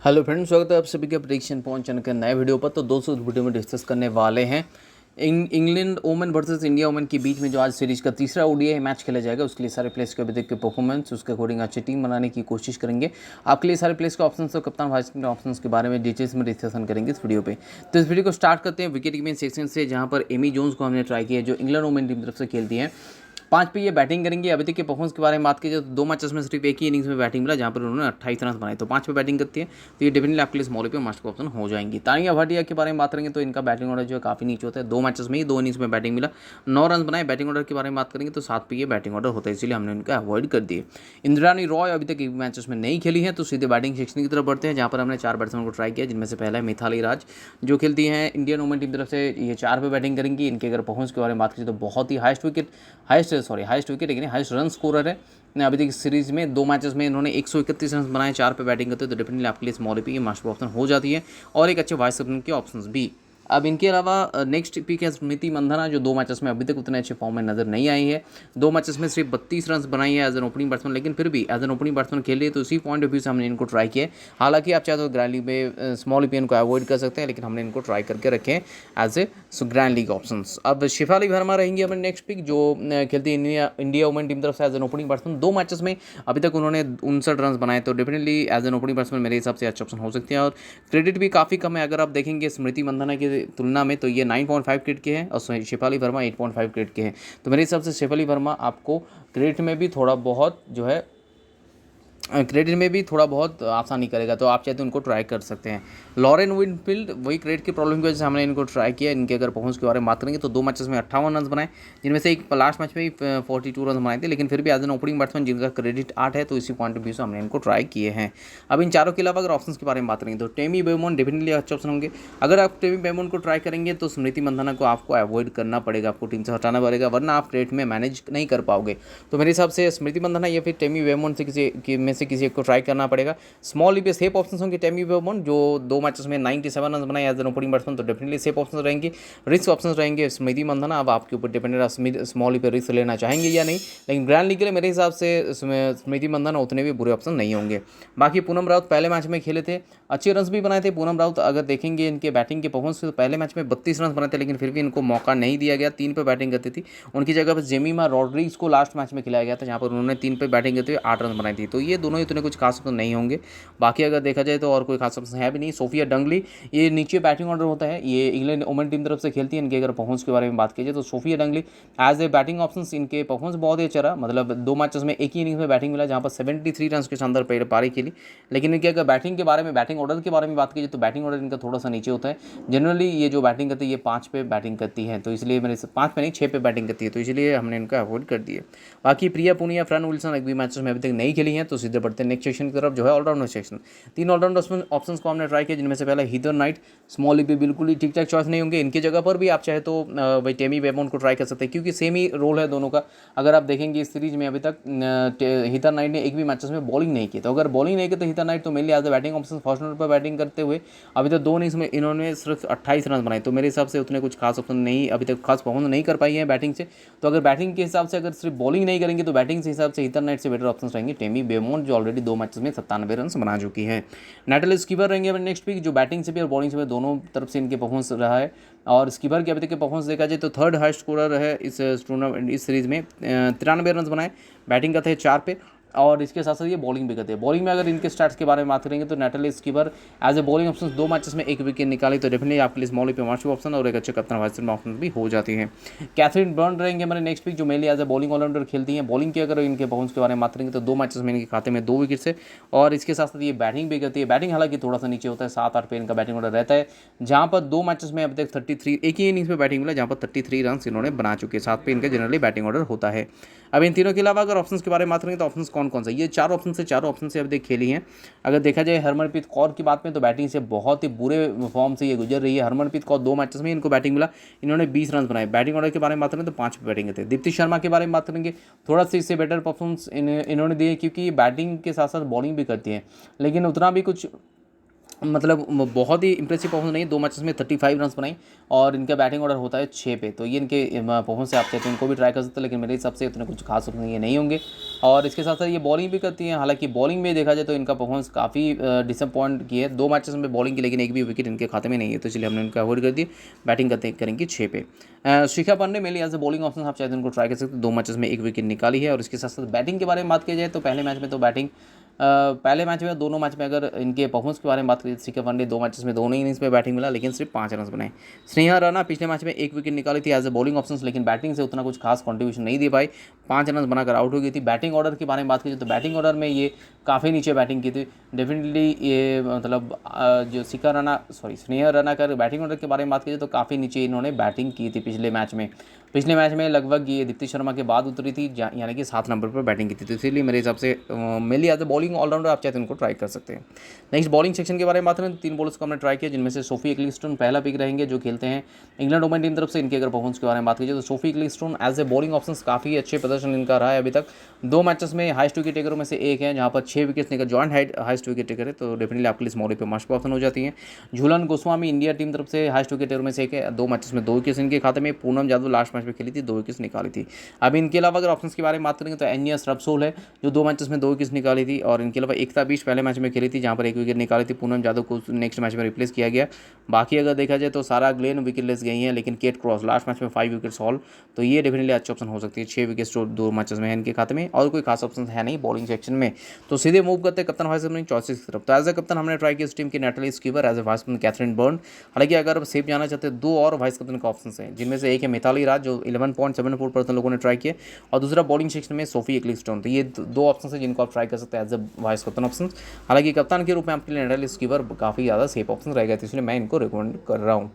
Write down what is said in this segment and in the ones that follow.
Hello friends, स्वागत है आप सभी के प्रेडिक्शन पॉइंट चैनल के नए वीडियो पर। तो दोस्तों इस वीडियो में डिस्कस करने वाले हैं England women versus India women के बीच में जो आज सीरीज का तीसरा ओडीआई मैच खेला जाएगा, उसके लिए सारे प्लेयर्स के अभी तक के परफॉर्मेंस, उसके अकॉर्डिंग अच्छी टीम बनाने की कोशिश करेंगे। आपके लिए सारे प्लेयर्स के ऑप्शंस और कप्तान वाइस कैप्टन ऑप्शंस के बारे में डिटेल्स में डिस्कशन करेंगे इस वीडियो पे। तो इस वीडियो को स्टार्ट करते हैं विकेट कीपिंग सेक्शन से, जहां पर एमी जोन्स को हमने ट्राई किया, जो इंग्लैंड वोमेन टीम की तरफ से खेलती हैं। 5 पे ये बैटिंग करेंगे। अभी तक के परफॉर्मेंस के बारे में बात की जाए तो 2 मैचेस में सिर्फ एक ही इनिंग्स में बैटिंग मिला, जहाँ पर उन्होंने 28 रन बनाए। तो 5 पे बैटिंग करती है, तो ये डेफिनेटली आपके लिए स्मॉल पे मस्ट ऑप्शन हो जाएंगी। तानिया भाटिया के बारे में बात करेंगे तो इनका बैटिंग ऑर्डर जो है काफ़ी नीचे होता है। 2 मैचेस में ही 2 इनिंग्स में बैटिंग मिला, 9 रन बनाए। बैटिंग ऑर्डर के बारे में बात करेंगे तो 7 पे ये बैटिंग ऑर्डर होता है, इसलिए हमने उनका अवॉइड कर दिए। इंद्रानी रॉय अभी तक मैचेस में नहीं खेली है, तो सीधे बैटिंग सेक्शन की तरफ बढ़ते हैं, जहाँ पर हमने 4 बैट्समैन को ट्राई किया, जिनमें से पहला है मिथाली राज, जो खेलती हैं इंडियन वुमेन टीम की तरफ से। ये 4 पे बैटिंग करेंगी। इनके अगर परफॉर्मेंस के बारे में बात करें तो बहुत ही हाइस्ट विकेट लेकिन हाइस्ट रन स्कोरर है। अभी तक सीरीज में 2 मैचेस में इन्होंने 131 रन बनाए, 4 पे बैटिंग करते हैं, तो डेफिनेटली आपके लिए स्मॉल पे ये मस्ट ऑप्शन हो जाती है, और एक अच्छे वाइस कैप्टन के ऑप्शंस भी। अब इनके अलावा नेक्स्ट पिक है स्मृति मंधाना, जो 2 मैचेस में अभी तक उतने अच्छे फॉर्म में नजर नहीं आई है। 2 मैचेस में सिर्फ 32 रन बनाई है एज एन ओपनिंग बैट्समैन, लेकिन फिर भी एज एन ओपनिंग बैट्समैन खेल रही है, तो इसी पॉइंट ऑफ व्यू से हमने इनको ट्राई किया है। हालांकि आप चाहे तो ग्रैंड लीग में स्मॉल पी को अवॉइड कर सकते हैं, लेकिन हमने इनको ट्राई करके रखे हैं as a grand league option. अब शिफाली वर्मा रहेंगी हमारे नेक्स्ट पिक, जो खेलती है इंडिया वुमेन टीम तरफ से as an opening batsman. 2 matches में अभी तक उन्होंने 59 रन बनाए, तो definitely as an opening batsman मेरे हिसाब से अच्छा ऑप्शन हो सकते हैं। और क्रेडिट भी काफ़ी कम है, अगर आप देखेंगे स्मृति मंधाना की तुलना में, तो ये 9.5 क्रेडिट के हैं और शेफाली वर्मा 8.5 क्रेडिट के हैं। तो मेरे हिसाब से शेफाली वर्मा आपको क्रेडिट में भी थोड़ा बहुत जो है क्रेडिट में भी थोड़ा बहुत आसानी करेगा, तो आप चाहे तो उनको ट्राई कर सकते हैं। लॉरेन विनफील्ड, वही क्रेडिट की प्रॉब्लम की वजह से हमने इनको ट्राई किया। इनके अगर परफॉर्मेंस के बारे में बात करेंगे तो 2 मैचेस में 58 रन बनाए, जिनमें से एक लास्ट मैच में ही 42 रन बनाए थे, लेकिन फिर भी एज एन ओपनिंग बैट्समैन जिनका क्रेडिट 8 है, तो इसी पॉइंट ऑफ व्यू से हमने इनको ट्राई किए हैं। अब इन चारों के अलावा अगर ऑप्शन के बारे में बात करेंगे तो टेमी बेमोन डेफिनेटली अच्छे ऑप्शन होंगे। अगर आप टेमी बेमोन को ट्राई करेंगे तो स्मृति मंधाना को आपको अवॉइड करना पड़ेगा, आपको टीम से हटाना पड़ेगा, वरना आप क्रेडिट में मैनेज नहीं कर पाओगे। तो मेरे हिसाब से स्मृति मंधाना या फिर टेमी बेमोन से किसी एक को ट्राई करना पड़ेगा। स्मॉल पे सेफ ऑप्शन होंगे टेमी बेमोन, जो 2 मैचेस में 97 रन बनाए एज एन ओपनिंग बैट्समैन, तो डेफिनेटली सेफ ऑप्शन रहेंगे। रिस्क ऑप्शन रहेंगे स्मृति मंधाना। अब आपके ऊपर डिपेंडेंट है स्मॉल पे रिस्क लेना चाहेंगे या नहीं, लेकिन ग्रैंड लीग के लिए मेरे हिसाब से स्मृति मंधाना उतने भी बुरे ऑप्शन नहीं होंगे। बाकी पूनम राउत पहले मैच में खेले थे, अच्छे रन भी बनाए थे पूनम राउत। अगर देखेंगे इनके बैटिंग के परफॉर्मेंस, तो पहले मैच में 32 रन बनाए थे, लेकिन फिर भी इनको मौका नहीं दिया गया। 3 पे बैटिंग करती थी, उनकी जगह पर जेमिमा रॉड्रिग्स को लास्ट मैच में खिलाया गया था, जहाँ पर उन्होंने 3 पे बैटिंग करते हुए 8 रन बनाई थी। तो ये दोनों इतने कुछ खास तो नहीं होंगे। बाकी अगर देखा जाए तो और कोई खास ऑप्शन है भी नहीं। सोफिया डंगली, ये नीचे बैटिंग ऑर्डर होता है, ये इंग्लैंड वुमेन टीम तरफ से खेलती है। इनके अगर परफॉर्मेंस के बारे में बात की जाए तो Sophia Dunkley as a batting option, इनके परफॉर्मेंस बहुत ही अच्छा रहा। मतलब 2 मैचेस में एक ही इनिंग्स में बैटिंग मिला, जहाँ पर 73 रन के शानदार पारी खेली। लेकिन इनके अगर बैटिंग के बारे में, बैटिंग ऑर्डर के बारे में बात की जाए तो बैटिंग ऑर्डर इनका थोड़ा सा नीचे होता है। जनरली ये जो बैटिंग करती है, ये 5 पे बैटिंग करती है, तो इसलिए मैंने 5 पे नहीं 6 पे बैटिंग करती है, तो इसलिए हमने इनका अवॉइड कर दिया। बाकी प्रिया पुनिया, फ्रैन विल्सन एक भी मैचेस में अभी तक नहीं खेली हैं, तो सीधे बढ़ते हैं नेक्स्ट सेक्शन की तरफ, जो है ऑलराउंडर सेक्शन। 3 ऑलराउंडर ऑप्शन को हमने ट्राई किया, जिनमें से पहला हीदर नाइट। स्मॉल पे बिल्कुल ही ठीक ठाक चॉइस नहीं होंगे। इनकी जगह पर भी आप चाहे तो भाई टेमी बेमोन को ट्राई कर सकते हैं, क्योंकि सेम ही रोल है दोनों का। अगर आप देखेंगे इस सीरीज में अभी तक हीदर नाइट ने एक भी मैचेस में बॉलिंग नहीं की, तो अगर बॉलिंग नहीं की तो हीदर नाइट तो mainly as a batting option first number पर बैटिंग करते हुए अभी तक 2 इनिंग्स में इन्होंने सिर्फ 28 रन बनाए। तो मेरे हिसाब से उतने कुछ खास ऑप्शन नहीं, अभी तक खास परफॉर्मेंस नहीं कर पाई है बैटिंग से। तो अगर बैटिंग के हिसाब से अगर सिर्फ बॉलिंग नहीं करेंगे, तो बैटिंग के हिसाब से हीदर नाइट से बेटर ऑप्शन रहेंगे टेमी बेमोन, जो ऑलरेडी 2 मैचेस में 97 रन बना चुकी है। नेटल स्कीपर रहेंगे हमारे नेक्स्ट पिक, जो बैटिंग से भी और बॉलिंग से भी दोनों तरफ से इनके परफॉर्मेंस रहा है। और स्कीपर के अभी तक के परफॉर्मेंस देखा जाए तो 3rd हाईएस्ट स्कोरर है इस टूर्नामेंट, इस सीरीज में 93 रन बनाए, बैटिंग करते हैं 4 पे, और इसके साथ साथ ये बॉलिंग भी करते हैं। बॉलिंग में अगर इनके स्टार्ट्स के बारे में बात करेंगे तो Natalie Sciver as a bowling option 2 matches में 1 विकेट निकाली, तो डेफिनेटली आपके लिए स्मॉल पे मार्च ऑप्शन और एक अच्छे कप्तान वाइस कैप्टन ऑप्शन भी हो जाती है। कैथरीन बर्न रहेंगे हमारे नेक्स्ट पिक, जो mainly as a bowling all rounder खेलती हैं। बॉलिंग के अगर इनके परफॉर्मेंस के बारे में बात करेंगे तो 2 मैचेस में इनके खाते में 2 विकेट से, और इसके साथ साथ ये बैटिंग भी करती है। बैटिंग हालांकि थोड़ा सा नीचे होता है, 7-8 पे इनका बैटिंग ऑर्डर रहता है, जहाँ पर 2 मैचेस में अभी तक 33, एक ही इनिंग्स में बैटिंग मिला, जहाँ पर 33 रन इन्होंने बना चुके हैं। 7 पे इनका जनरली बैटिंग ऑर्डर होता है। अब इन तीनों के अलावा अगर ऑप्शंस के बारे में बात करेंगे तो ऑप्शंस कौन कौन सा, ये चारों ऑप्शन से अभी तक खेली हैं। अगर देखा जाए हरमनप्रीत कौर की बात में, तो बैटिंग से बहुत ही बुरे फॉर्म से ये गुजर रही है। हरमनप्रीत कौर 2 मैचेस में इनको बैटिंग मिला, इन्होंने 20 रन बनाए। बैटिंग ऑर्डर के बारे में बात करें तो 5 पे बैटिंग करते हैं। दीप्ति शर्मा के बारे में बात करेंगे, थोड़ा सा इससे बेटर परफॉर्मेंस इन्होंने दिए, क्योंकि बैटिंग के साथ साथ बॉलिंग भी करती है, लेकिन उतना भी कुछ मतलब बहुत ही इंप्रेसिव परफॉर्मेंस नहीं, 2 मैचेस में 35 रन्स बनाई और इनका बैटिंग ऑर्डर होता है 6 पे। तो ये इनके परफॉर्मेंस से आप चाहते हैं इनको भी ट्राई कर सकते हैं, लेकिन मेरे हिसाब से उतने कुछ खास ये नहीं होंगे। और इसके साथ साथ ये बॉलिंग भी करती हैं, हालांकि बॉलिंग में देखा जाए तो इनका परफॉर्मेंस काफ़ी डिसअपॉइंट की है। 2 मैचेस में बॉलिंग की, लेकिन एक भी विकेट इनके खाते में नहीं है, तो इसलिए हमने इनका अवॉइड कर दिया। बैटिंग करते करेंगे 6 पे। Shikha Pandey mainly as a bowling option आप चाहते हैं उनको ट्राई कर सकते हैं। 2 मैचेस में 1 विकेट निकाली है। और इसके साथ साथ बैटिंग के बारे में बात की जाए तो पहले मैच में तो बैटिंग पहले मैच में, दोनों मैच में अगर इनके परफॉर्मेंस के बारे में बात करें, शिखा पांडे 2 मैचेस में दोनों इनिंग्स में बैटिंग मिला, लेकिन सिर्फ 5 रन बनाए। स्नेहा राणा पिछले मैच में 1 विकेट निकाली थी एज ए बॉलिंग ऑप्शन, लेकिन बैटिंग से उतना कुछ खास कंट्रीब्यूशन नहीं दे पाई, 5 रन बनाकर आउट हो गई थी। बैटिंग ऑर्डर के बारे में बात की जाए तो बैटिंग ऑर्डर में ये काफ़ी नीचे बैटिंग की थी। डेफिनेटली ये मतलब जो स्नेहा राणा का बैटिंग ऑर्डर के बारे में बात की जाए तो काफ़ी नीचे इन्होंने बैटिंग की थी पिछले मैच में। लगभग ये दीप्ति शर्मा के बाद उतरी थी, यानी कि 7 नंबर पर बैटिंग की थी। तो इसीलिए मेरे हिसाब से mainly as a bowling all rounder आप चाहते हैं उनको ट्राई कर सकते हैं। नेक्स्ट बॉलिंग सेक्शन के बारे में बात करें तो 3 बॉलर्स को हमने ट्राई किया, जिनमें से सोफी इक्लिस्टन पहला पिक रहेंगे, जो खेलते हैं इंग्लैंड वुमेन टीम तरफ से। इनके अगर परफॉर्मेंस के बारे में बात कीजिए तो Sophie Ecclestone as a bowling option काफ़ी अच्छे प्रदर्शन इनका रहा है अभी तक। 2 मैचेस में हाईएस्ट विकेट टेकरों में से एक है, जहाँ पर 6 विकेट लेकर जॉइंट हाईएस्ट विकेट टेकर है, तो डेफिनेटली आपके लिए स्मॉल पे मस्ट ऑप्शन हो जाती है। झूलन गोस्वामी इंडिया टीम तरफ से हाईएस्ट विकेट टेकर में से एक है, 2 मैचेस में 2 विकेट्स इनके खाते में। पूनम यादव लास्ट मैच में खेली थी, 2 विकेट्स निकाली थी। अब इनके अलावा अगर ऑप्शंस के बारे में बात करेंगे तो एनियस रब्सोल है, जो 2 मैचेस में 2 विकेट्स निकाली थी। और इनके अलावा एकता बीच पहले मैच में खेली थी, जहाँ पर 1 विकेट निकाली थी। पूनम यादव को नेक्स्ट मैच में रिप्लेस किया गया। बाकी अगर देखा जाए तो सारा ग्लेन विकेट लेस गई हैं, लेकिन केट क्रॉस लास्ट मैच में 5 विकेट्स ऑल, तो ये डेफिनेटली अच्छी ऑप्शन हो सकती है। 6 विकेट्स 2 मैचेस में है इनके खाते में, और कोई खास ऑप्शन है नहीं बॉलिंग सेक्शन में। तो सीधे मूव करते हैं कप्तान वाइस कैप्टन चॉइसेस की तरफ। तो एज ए कप्तान हमने ट्राई किया इस टीम की Natalie Sciver, as a vice captain Katherine Brunt. हालांकि अगर आप सेफ जाना चाहते हैं, 2 और वाइस कैप्टन का ऑप्शन है, जिनमें से एक है मिताली राज, जो 11.74% लोगों ने ट्राई किया, और दूसरा बॉलिंग सेक्शन में सोफी इक्लिस्टन। तो ये 2 ऑप्शन है जिनको आप ट्राई कर सकते हैं as a vice captain option. हालांकि कप्तान के रूप में आपके लिए नैटली स्कीवर काफ़ी ज़्यादा सेफ ऑप्शन रहेगा, तो इसलिए मैं इनको रिकमेंड कर रहा हूँ।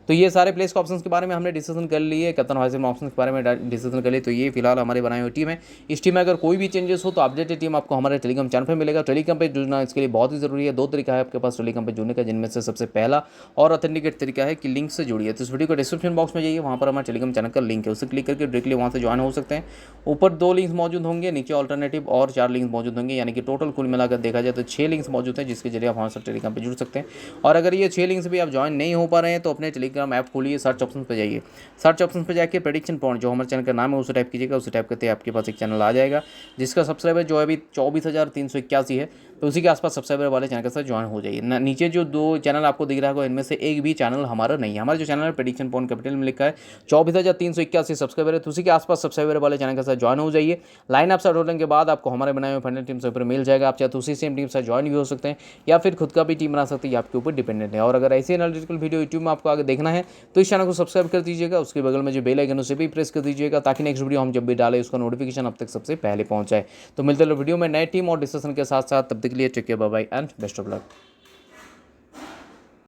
तो ये सारे प्लेस के ऑप्शंस के बारे में हमने डिस्कशन कर लिए, कप्तान वाइस कैप्टन ऑप्शंस के बारे में डिस्कशन कर लिए। तो ये फिलहाल हमारे बनाई हुई टीम है। इस टीम में अगर कोई भी चेंजेस हो तो अपडेटेड टीम आपको हमारे टेलीग्राम चैनल पर मिलेगा। टेलीग्राम पे जुड़ना इसके लिए बहुत ही जरूरी है। 2 तरीका है आपके पास टेलीग्राम पे जुड़ने का, जिनमें से सबसे पहला और ऑथेंटिकेट तरीका है कि लिंक से जुड़िए। तो इस वीडियो को डिस्क्रिप्शन बॉक्स में जाइए, वहाँ पर हमारे टेलीग्राम चैनल का लिंक है, उसे क्लिक करके डायरेक्टली वहाँ से ज्वाइन हो सकते हैं। ऊपर 2 लिंक्स मौजूद होंगे, नीचे ऑल्टरनेटिव और 4 लिंक्स मौजूद होंगे, यानी कि टोटल कुल मिलाकर देखा जाए तो 6 लिंक्स मौजूद हैं, जिसके जरिए आप हमारे साथ टेलीग्राम पर जुड़ सकते हैं। और अगर ये 6 लिंक्स भी आप ज्वाइन नहीं हो पा रहे हैं तो अपने टेलीग्राम ऐप खोलिए, सर्च ऑप्शन पर जाइए, सर्च ऑप्शन पर जाके प्रेडिक्शन पॉइंट, जो हमारे चैनल का नाम है, उसे टाइप कीजिएगा। उसे टाइप करते ही आपके पास एक चैनल आ जाएगा, जिसका सब्सक्राइबर जो है अभी 24,381 है। तो उसी के आसपास सब्सक्राइबर वाले चैनल के साथ ज्वाइन हो जाइए। नीचे जो 2 चैनल आपको दिख रहा होगा, इनमें से एक भी चैनल हमारा नहीं है। हमारा जो चैनल है प्रेडिक्शन पॉइंट कैपिटल में लिखा है, 24,381 सब्सक्राइबर है, तो उसी के आसपास सब्सक्राइबर वाले चैनल के साथ ज्वाइन हो जाइए। लाइन अप स्टार्ट होने के बाद आपको हमारे बनाए हुए फाइनल टीम से ऊपर मिल जाएगा। आप चाहे तो उसी सेम टीम से ज्वाइन भी हो सकते हैं, या फिर खुद का भी टीम बना सकते हैं, ये आपके ऊपर डिपेंडेंट है। और अगर ऐसे एनालिटिकल वीडियो यूट्यूब में आपको आगे देखना है तो इस चैनल को सब्सक्राइब कर दीजिएगा। उसके बगल में जो बेल आइकन उसे भी प्रेस कर दीजिएगा, ताकि नेक्स्ट वीडियो हम जब भी डालें उसका नोटिफिकेशन अब तक सबसे पहले पहुंच जाए। तो मिलते हैं वीडियो में नए टीम और डिस्कशन के साथ साथ, तब तक के लिए take care, bye bye and best of luck.